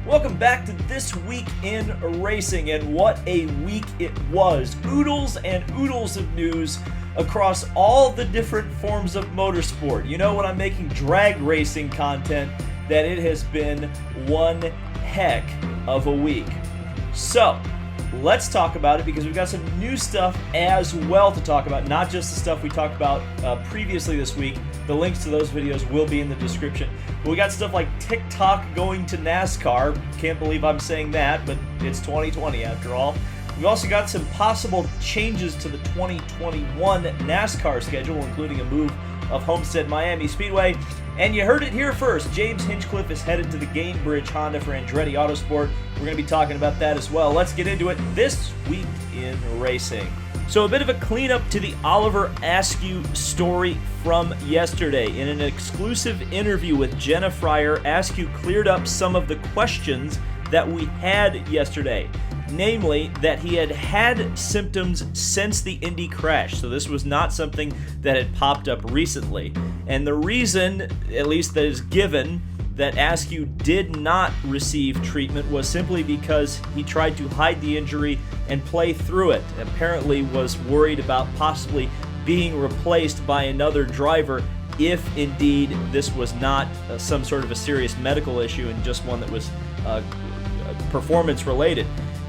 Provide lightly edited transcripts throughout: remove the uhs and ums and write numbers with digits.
Welcome back to This Week in Racing, and what a week it was. Oodles and oodles of news across all the different forms of motorsport. You know, when I'm making drag racing content, that it has been one heck of a week. So, let's talk about it because we've got some new stuff as well to talk about, not just the stuff we talked about previously this week. The links to those videos will be in the description. But we got stuff like Tik Tok going to Nascar. Can't believe I'm saying that, but it's 2020 after all. We've also got some possible changes to the 2021 NASCAR schedule, including a move of Homestead Miami Speedway. And you heard it here first. James Hinchcliffe is headed to the Gainbridge Honda for Andretti Autosport. We're going to be talking about that as well. Let's get into it. This Week in Racing. So a bit of a cleanup to the Oliver Askew story from yesterday. In an exclusive interview with Jenna Fryer, Askew cleared up some of the questions that we had yesterday. Namely, that he had had symptoms since the Indy crash. So this was not something that had popped up recently. And the reason, at least that is given, that Askew did not receive treatment was simply because he tried to hide the injury and play through it. Apparently was worried about possibly being replaced by another driver if indeed this was not some sort of a serious medical issue and just one that was performance related.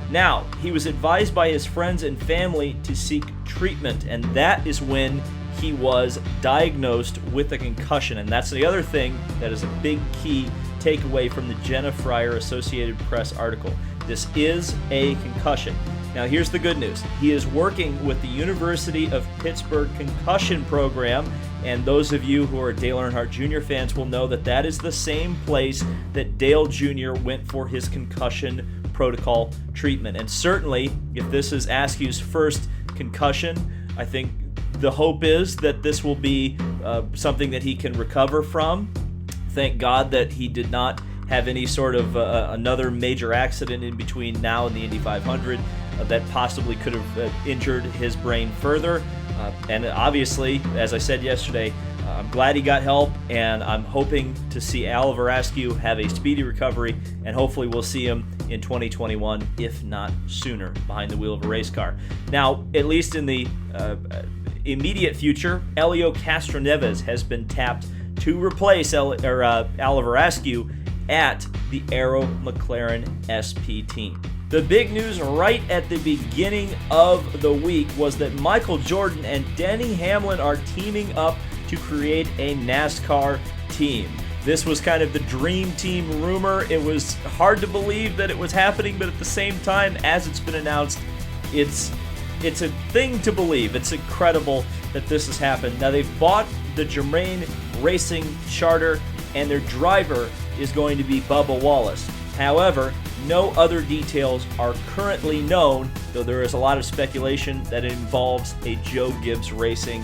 Now, he was advised by his friends and family to seek treatment, and that is when he was diagnosed with a concussion. And that's the other thing that is a big key takeaway from the Jenna Fryer Associated Press article. This is a concussion. Now, here's the good news. He is working with the University of Pittsburgh Concussion Program, and those of you who are Dale Earnhardt Jr. fans will know that that is the same place that Dale Jr. went for his concussion protocol treatment. And certainly, if this is Askew's first concussion, I think the hope is that this will be something that he can recover from. Thank God that he did not have any sort of another major accident in between now and the Indy 500 that possibly could have injured his brain further. And obviously, as I said yesterday, I'm glad he got help, and I'm hoping to see Oliver Askew have a speedy recovery, and hopefully we'll see him in 2021, if not sooner, behind the wheel of a race car. Now, at least in the immediate future, Helio Castroneves has been tapped to replace Oliver Askew at the Arrow McLaren SP team. The big news right at the beginning of the week was that Michael Jordan and Denny Hamlin are teaming up to create a NASCAR team. This was kind of the dream team rumor. It was hard to believe that it was happening, but at the same time, as it's been announced, it's a thing to believe. It's incredible that this has happened. Now, they've bought the Germain Racing charter, and their driver is going to be Bubba Wallace. However, no other details are currently known, though there is a lot of speculation that it involves a Joe Gibbs Racing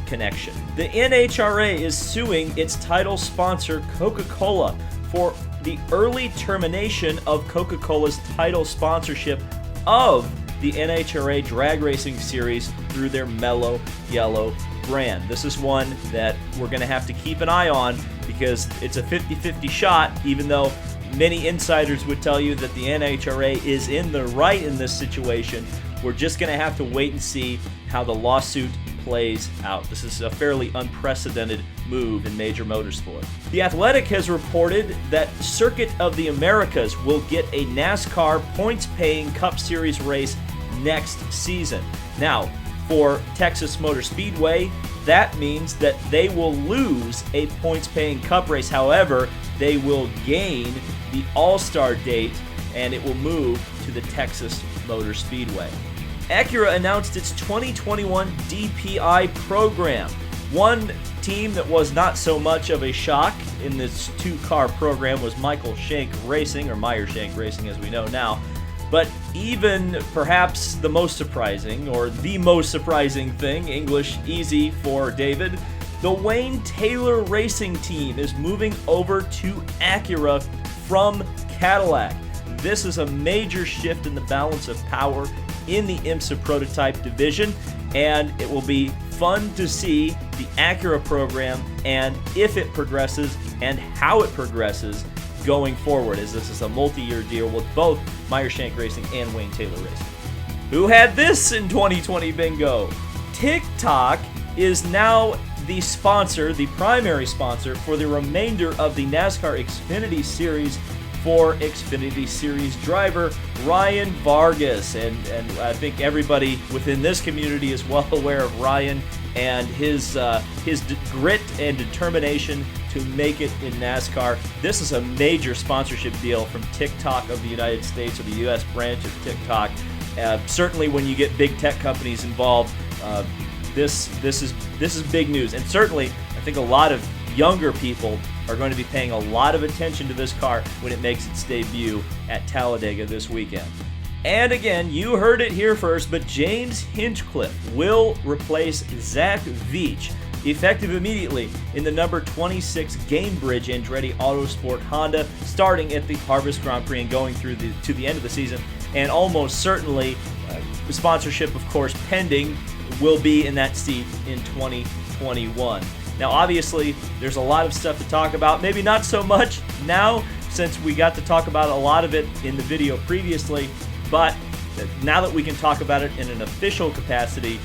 connection. The NHRA is suing its title sponsor, Coca-Cola, for the early termination of Coca-Cola's title sponsorship of the NHRA drag racing series through their Mellow Yellow brand. This is one that we're going to have to keep an eye on because it's a 50-50 shot, even though many insiders would tell you that the NHRA is in the right in this situation. We're just going to have to wait and see how the lawsuit plays out. This is a fairly unprecedented move in major motorsport. The Athletic has reported that Circuit of the Americas will get a NASCAR points-paying Cup Series race next season. Now, for Texas Motor Speedway, that means that they will lose a points-paying Cup race. However, they will gain the All-Star date, and it will move to the Texas Motor Speedway. Acura announced its 2021 DPI program. One team that was not so much of a shock in this two-car program was Michael Shank Racing, or Meyer Shank Racing as we know now. But even perhaps the most surprising, or the most surprising thing, English easy for David, the Wayne Taylor Racing team is moving over to Acura from Cadillac. This is a major shift in the balance of power in the IMSA prototype division, and it will be fun to see the Acura program and if it progresses and how it progresses going forward, as this is a multi-year deal with both Meyer Shank Racing and Wayne Taylor Racing. Who had this in 2020 bingo? Tik Tok is now the sponsor, the primary sponsor, for the remainder of the NASCAR Xfinity Series for Xfinity Series driver Ryan Vargas. And I think everybody within this community is well aware of Ryan and his grit and determination to make it in NASCAR. This is a major sponsorship deal from Tik Tok of the United States, or the U.S. branch of Tik Tok. Certainly when you get big tech companies involved, this is big news. And certainly I think a lot of younger people are going to be paying a lot of attention to this car when it makes its debut at Talladega this weekend. And again, you heard it here first, but James Hinchcliffe will replace Zach Veach, effective immediately, in the number 26 Gamebridge Andretti Autosport Honda, starting at the Harvest Grand Prix and going through to the end of the season. And almost certainly, sponsorship, of course, pending, will be in that seat in 2021. Now, obviously, there's a lot of stuff to talk about. Maybe not so much now, since we got to talk about a lot of it in the video previously. But now that we can talk about it in an official capacity,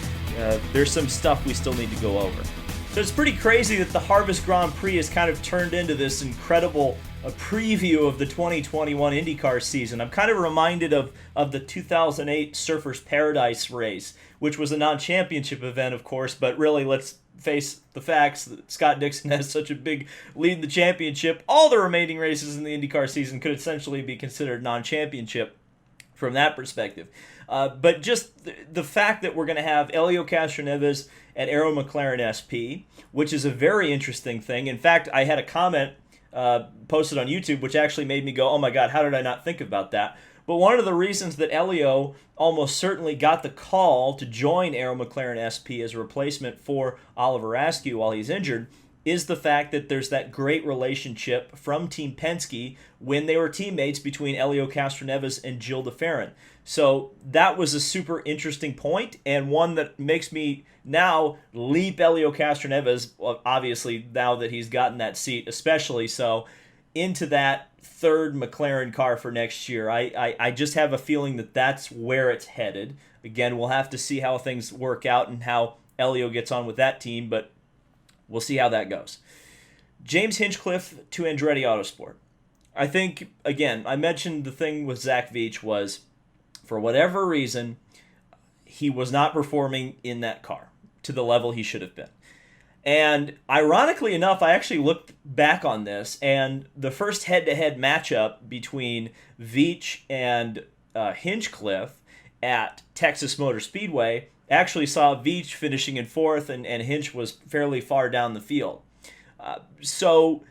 there's some stuff we still need to go over. So it's pretty crazy that the Harvest Grand Prix has kind of turned into this incredible preview of the 2021 IndyCar season. I'm kind of reminded of the 2008 Surfers Paradise race, which was a non-championship event, of course, but really, let's face the facts that Scott Dixon has such a big lead in the championship. All the remaining races in the IndyCar season could essentially be considered non-championship from that perspective. But just the fact that we're going to have Helio Castroneves at Arrow McLaren SP, which is a very interesting thing. In fact, I had a comment posted on YouTube, which actually made me go, oh my God, how did I not think about that? But one of the reasons that Helio almost certainly got the call to join Arrow McLaren SP as a replacement for Oliver Askew while he's injured is the fact that there's that great relationship from Team Penske when they were teammates between Helio Castroneves and Gilles de Ferran. So that was a super interesting point, and one that makes me now leap Helio Castroneves, obviously now that he's gotten that seat, especially so, into that third McLaren car for next year. I just have a feeling that that's where it's headed. Again, we'll have to see how things work out and how Helio gets on with that team, but we'll see how that goes. James Hinchcliffe to Andretti Autosport. I think, again, I mentioned the thing with Zach Veach was, for whatever reason, he was not performing in that car to the level he should have been. And ironically enough, I actually looked back on this, and the first head-to-head matchup between Veach and Hinchcliffe at Texas Motor Speedway actually saw Veach finishing in fourth, and Hinch was fairly far down the field. So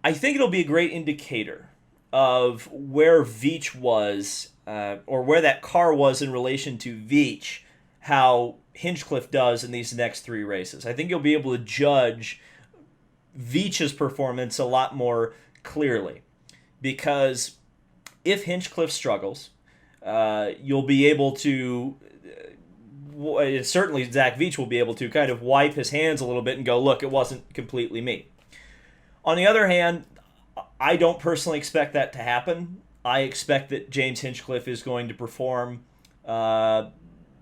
I think it'll be a great indicator of where Veach was, or where that car was in relation to Veach, how Hinchcliffe does in these next three races. I think you'll be able to judge Veach's performance a lot more clearly, because if Hinchcliffe struggles, you'll be able to, certainly Zach Veach will be able to kind of wipe his hands a little bit and go, look, it wasn't completely me. On the other hand, I don't personally expect that to happen. I expect that James Hinchcliffe is going to perform,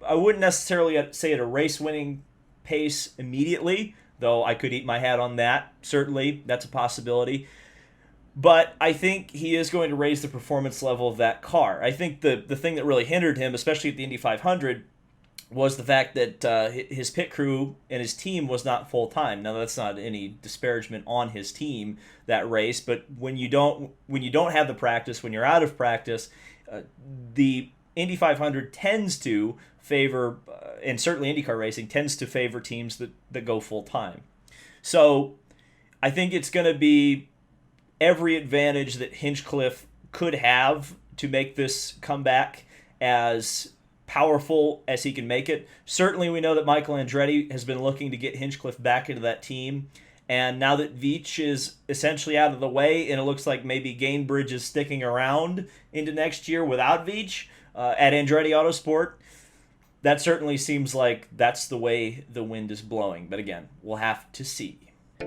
I wouldn't necessarily say at a race-winning pace immediately, though I could eat my hat on that. Certainly, that's a possibility. But I think he is going to raise the performance level of that car. I think the thing that really hindered him, especially at the Indy 500, was the fact that his pit crew and his team was not full-time. Now, that's not any disparagement on his team, that race, but when you don't have the practice, when you're out of practice, the Indy 500 tends to favor, and certainly IndyCar racing tends to favor teams that go full-time. So I think it's going to be every advantage that Hinchcliffe could have to make this comeback as powerful as he can make it. Certainly we know that Michael Andretti has been looking to get Hinchcliffe back into that team, and now that Veach is essentially out of the way, and it looks like maybe Gainbridge is sticking around into next year without Veach at Andretti Autosport, that certainly seems like that's the way the wind is blowing. But again, we'll have to see.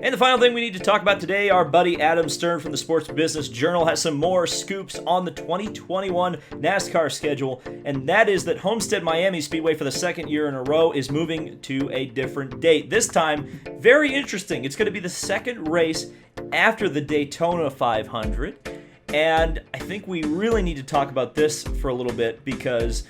And the final thing we need to talk about today, our buddy Adam Stern from the Sports Business Journal has some more scoops on the 2021 NASCAR schedule, and that is that Homestead Miami Speedway for the second year in a row is moving to a different date. This time, very interesting. It's going to be the second race after the Daytona 500, and I think we really need to talk about this for a little bit because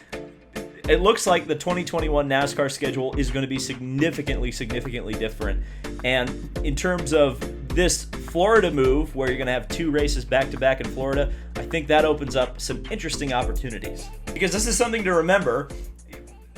it looks like the 2021 NASCAR schedule is going to be significantly different. And in terms of this Florida move, where you're going to have two races back-to-back in Florida, I think that opens up some interesting opportunities. Because this is something to remember,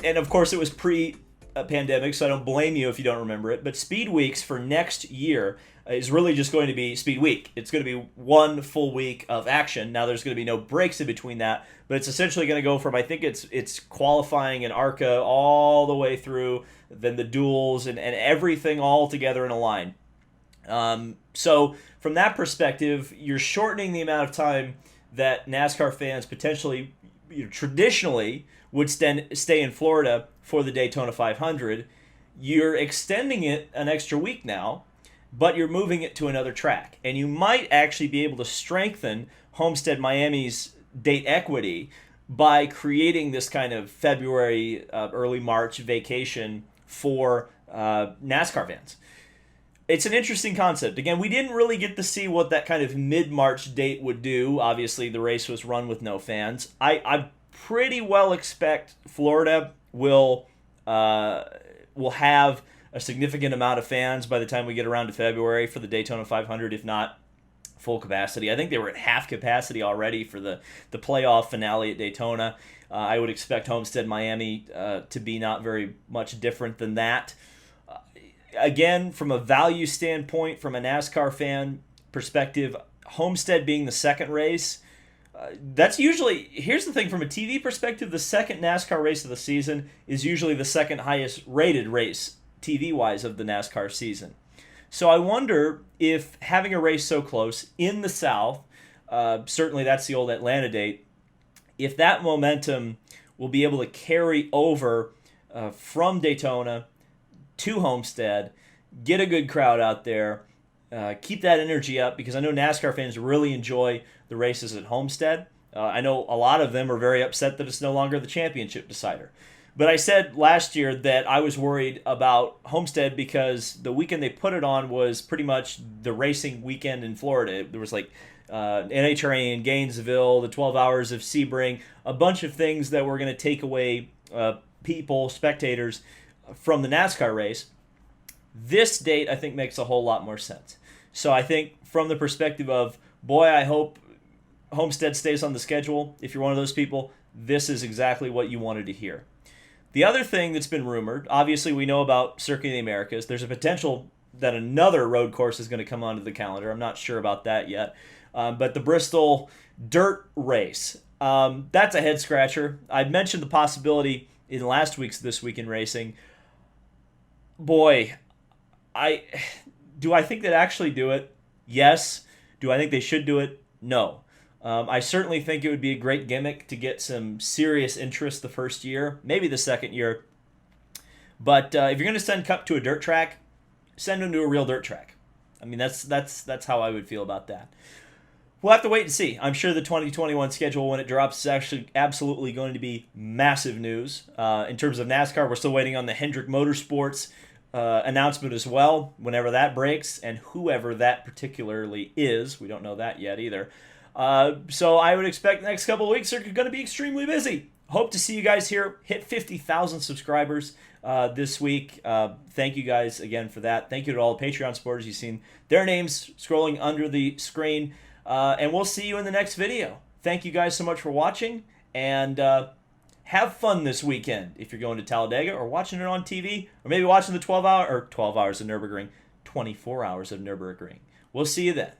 and of course it was pre-pandemic, so I don't blame you if you don't remember it, but Speed Weeks for next year is really just going to be Speed Week. It's going to be one full week of action. Now there's going to be no breaks in between that, but it's essentially going to go from, I think it's qualifying in ARCA all the way through, then the duels and everything all together in a line. So from that perspective, you're shortening the amount of time that NASCAR fans potentially, traditionally would stay in Florida for the Daytona 500. You're extending it an extra week now, but you're moving it to another track. And you might actually be able to strengthen Homestead Miami's date equity by creating this kind of February, early March vacation for NASCAR fans. It's an interesting concept. Again, we didn't really get to see what that kind of mid-March date would do. Obviously, the race was run with no fans. I pretty well expect Florida will have a significant amount of fans by the time we get around to February for the Daytona 500, if not full capacity. I think they were at half capacity already for the playoff finale at Daytona. I would expect Homestead Miami to be not very much different than that. Again, from a value standpoint, from a NASCAR fan perspective, Homestead being the second race, that's usually, here's the thing, from a TV perspective, the second NASCAR race of the season is usually the second highest rated race TV-wise of the NASCAR season. So I wonder if having a race so close in the South, certainly that's the old Atlanta date, if that momentum will be able to carry over from Daytona to Homestead, get a good crowd out there, keep that energy up, because I know NASCAR fans really enjoy the races at Homestead. I know a lot of them are very upset that it's no longer the championship decider. But I said last year that I was worried about Homestead because the weekend they put it on was pretty much the racing weekend in Florida. There was like NHRA in Gainesville, the 12 hours of Sebring, a bunch of things that were going to take away people, spectators, from the NASCAR race. This date, I think, makes a whole lot more sense. So I think from the perspective of, boy, I hope Homestead stays on the schedule. If you're one of those people, this is exactly what you wanted to hear. The other thing that's been rumored, obviously we know about Circuit of the Americas. There's a potential that another road course is going to come onto the calendar. I'm not sure about that yet. But the Bristol Dirt Race, that's a head scratcher. I mentioned the possibility in last week's This Week in Racing. Boy, do I think they'd actually do it? Yes. Do I think they should do it? No. I certainly think it would be a great gimmick to get some serious interest the first year, maybe the second year. But if you're going to send Cup to a dirt track, send him to a real dirt track. I mean, that's how I would feel about that. We'll have to wait and see. I'm sure the 2021 schedule, when it drops, is actually absolutely going to be massive news. In terms of NASCAR, we're still waiting on the Hendrick Motorsports announcement as well, whenever that breaks, and whoever that particularly is. We don't know that yet either. So I would expect the next couple of weeks are going to be extremely busy. Hope to see you guys here. Hit 50,000 subscribers this week. Thank you guys again for that. Thank you to all the Patreon supporters. You've seen their names scrolling under the screen. And we'll see you in the next video. Thank you guys so much for watching. And have fun this weekend if you're going to Talladega or watching it on TV. Or maybe watching the 12 hours of Nürburgring. 24 hours of Nürburgring. We'll see you then.